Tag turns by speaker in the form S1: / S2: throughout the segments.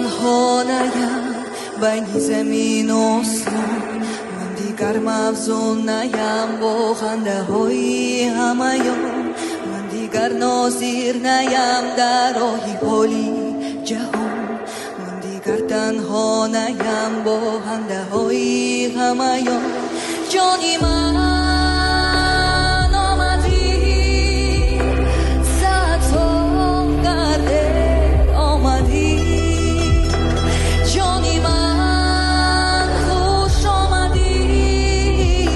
S1: تنها بین زمین و آسمان من دیگر مفزون نیم با خنده های همایون من دیگر ناظر نیم در راه پلی جهان من دیگر تنها نیم با خنده های همایون جانی من آمدی صد سال گرده آمدی جانی من خوش آمدی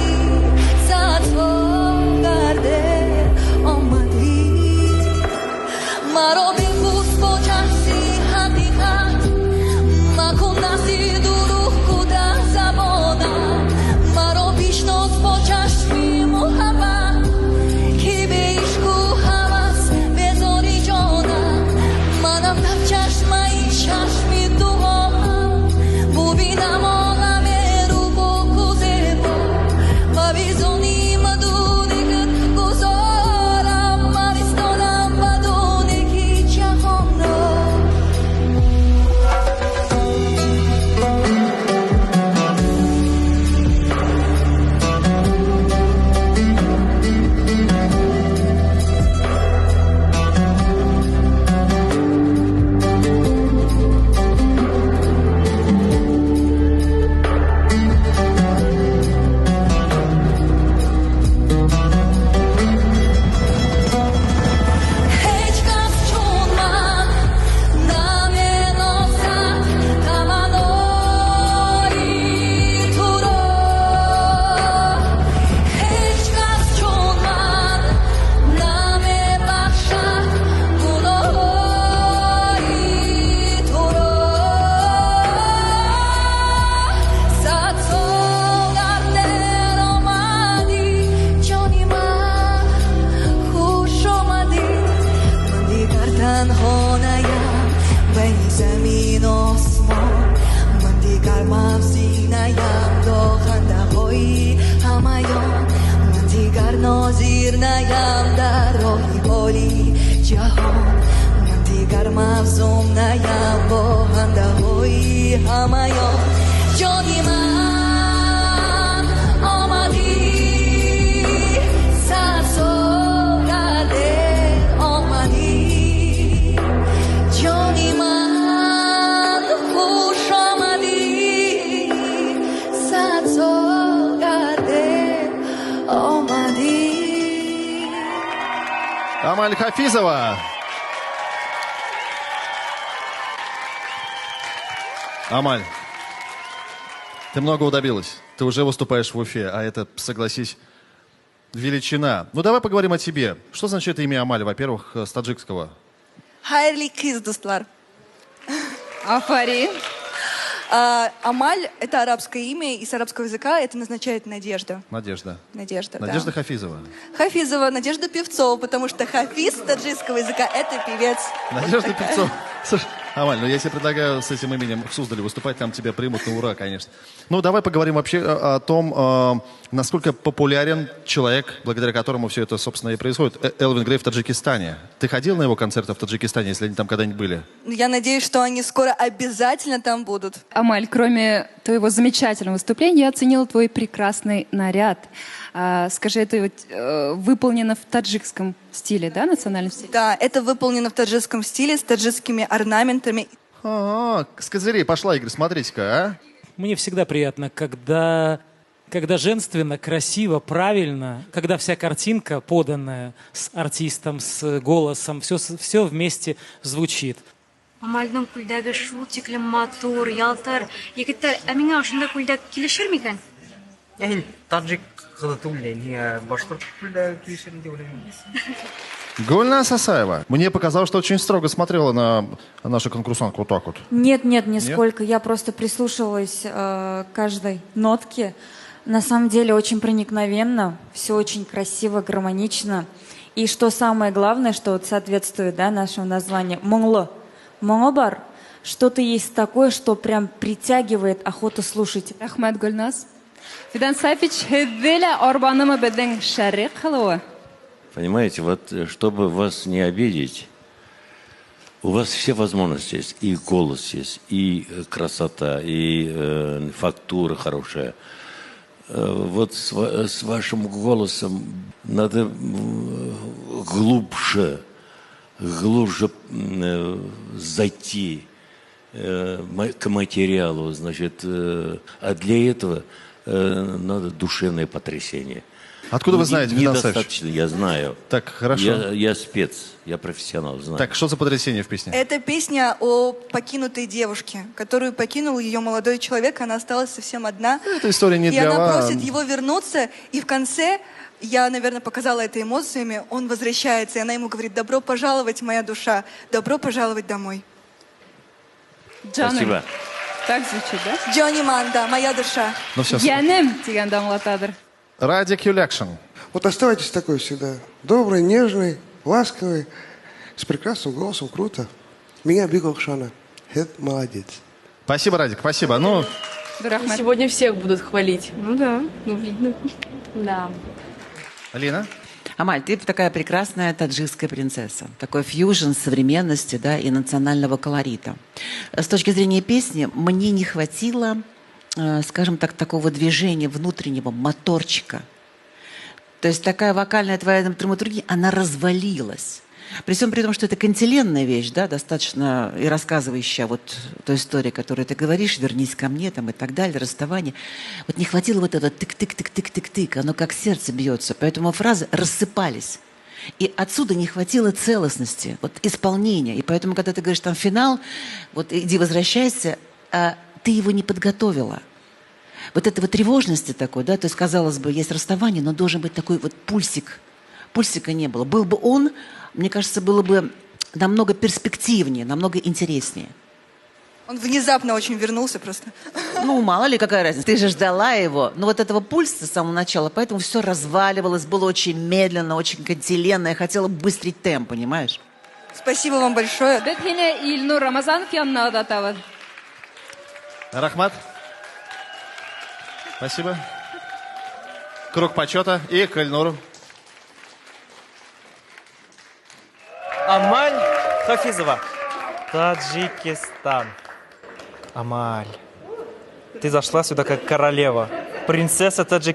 S1: صد سال گرده آمدی مرا ببوس با چشمی حقیقت مکن نزدی دروغ کودن زبانم مرا بیشناس با چشمی محبت که به عشق و هوس بذاری جانم منم در چشمه چشمی دعاهم ببینم عالم رو با کوزه با و بیزانی مدونه گذارم من ایستادم بدونه که جهان را هیچ کس چون من نمی‌شناسد تمنای تو را هیچ کس چون من نمی‌بخشد گناههای تو را صد سال در دل آمدی جانی من خوش آمدی من دیگر تنها نیم بین زمین و آسمان من دیگر مفزی نیم تا خنده های همایان من دیگر ناظر نیم در راه پلی جهان من دیگر مفزوم نیم با خنده های همایان جانی من آمدی صد سال در دل آمدی جانی من خوش آمدی صد سال در دل آمدی
S2: Амаль Хафизова. Амаль, ты многого добилась. Ты уже выступаешь в Уфе, а это, согласись, величина. Ну, давай поговорим о тебе. Что значит имя Амаль, во-первых, с таджикского?
S1: Хайрли Киздуслар.
S3: Афарин.
S1: Амаль – это арабское имя, и с арабского языка это означает надежда.
S2: Надежда.
S1: Надежда,
S2: Надежда
S1: да.
S2: Хафизова.
S1: Хафизова, Надежда Певцова, потому что Хафиз с таджикского языка – это певец.
S2: Надежда Певцова. Слушай, Амаль, ну я тебе предлагаю с этим именем в Суздале выступать, там тебя примут на ура, конечно. Ну, давай поговорим вообще о том, насколько популярен человек, благодаря которому все это, собственно, и происходит. Элвин Грей в Таджикистане. Ты ходил на его концерты в Таджикистане, если они там когда-нибудь были?
S1: Я надеюсь, что они скоро обязательно там будут.
S3: Амаль, кроме твоего замечательного выступления, я оценила твой прекрасный наряд. Скажи, это вот, выполнено в таджикском стиле, да, национальном стиле?
S1: Да, это выполнено в таджикском стиле с таджикскими орнаментами.
S2: С козырей пошла, Игорь, смотрите-ка, а?
S4: Мне всегда приятно, когда женственно, красиво, правильно, когда вся картинка поданная с артистом, с голосом, все вместе звучит.
S5: Амальдың күлдәге шул тиклем матур, ялтыр. Егетләр, ә миңа ошында күлдәк килешер микән?
S6: Ин таджик кызы түгел, башкорт күлдәге килешер дип уйлыйм.
S2: Гульнас Асаева. Мне показалось, что очень строго смотрела на нашу конкурсантку вот так вот.
S7: Нет, нисколько. Я просто прислушивалась к каждой нотке. На самом деле очень проникновенно, все очень красиво, гармонично. И что самое главное, что вот соответствует, да, нашему названию, «Монгло». «Монгобар» — что-то есть такое, что прям притягивает охоту слушать.
S3: Рахмат, Гульнас. Фидан Сафич, хедвеля орбанама беден шарик халова.
S8: Понимаете, вот чтобы вас не обидеть, У вас все возможности есть. И голос есть, и красота, и фактура хорошая. Вот с вашим голосом надо глубже зайти к материалу, значит, а для этого надо душевное потрясение.
S2: Откуда вы знаете, Финан Саевич?
S8: Недостаточно, я знаю.
S2: Так, хорошо.
S8: Я спец, я профессионал, знаю.
S2: Так, что за потрясение в песне?
S1: Это песня о покинутой девушке, которую покинул ее молодой человек, она осталась совсем одна.
S2: Эта история не
S1: И
S2: для
S1: она
S2: вас.
S1: просит его вернуться, и в конце, я, наверное, показала это эмоциями, он возвращается, и она ему говорит: добро пожаловать, моя душа, добро пожаловать домой.
S3: Джаным.
S8: Спасибо.
S3: Так звучит, да?
S1: Джонни Манда, моя душа.
S2: Ну все,
S3: Янем деген дамлатадыр.
S2: Радик Юлякшин.
S9: Вот оставайтесь такой всегда. Добрый, нежный, ласковый, с прекрасным голосом. Круто. Меня Биг Окшана. Это молодец.
S2: Спасибо, Радик, спасибо. Ну,
S3: Рахмет.
S10: Сегодня всех будут хвалить. Ну да, ну видно. Да.
S2: Алина?
S11: Амаль, ты такая прекрасная таджикская принцесса. Такой фьюжн современности, да, и национального колорита. С точки зрения песни, мне не хватило, скажем так, такого движения внутреннего моторчика. То есть такая вокальная твоя драматургия, она развалилась. При всем при том, что это кантиленная вещь, да, достаточно и рассказывающая вот той истории, которую ты говоришь, вернись ко мне там и так далее, расставание. Вот не хватило вот этого тык-тык-тык-тык-тык-тык, оно как сердце бьется. Поэтому фразы рассыпались. И отсюда не хватило целостности, вот исполнения. И поэтому, когда ты говоришь там финал, вот иди возвращайся, ты его не подготовила. Вот этого тревожности такой, да, то есть, казалось бы, есть расставание, но должен быть такой вот пульсик. Пульсика не было. Был бы он, мне кажется, было бы намного перспективнее, намного интереснее.
S1: Он внезапно очень вернулся просто.
S11: Ну, мало ли, какая разница. Ты же ждала его. Но вот этого пульса с самого начала, поэтому все разваливалось, было очень медленно, очень кантиленно. Я хотела быстрить темп, понимаешь?
S1: Спасибо вам большое.
S3: Бет yine İlnur Ramazanov yanına da tavad.
S2: Рахмат. Спасибо. Круг почета и к Эльнуру.
S6: Амаль Хафизова, Таджикистан. Амаль, ты зашла сюда как королева, принцесса Таджикистана.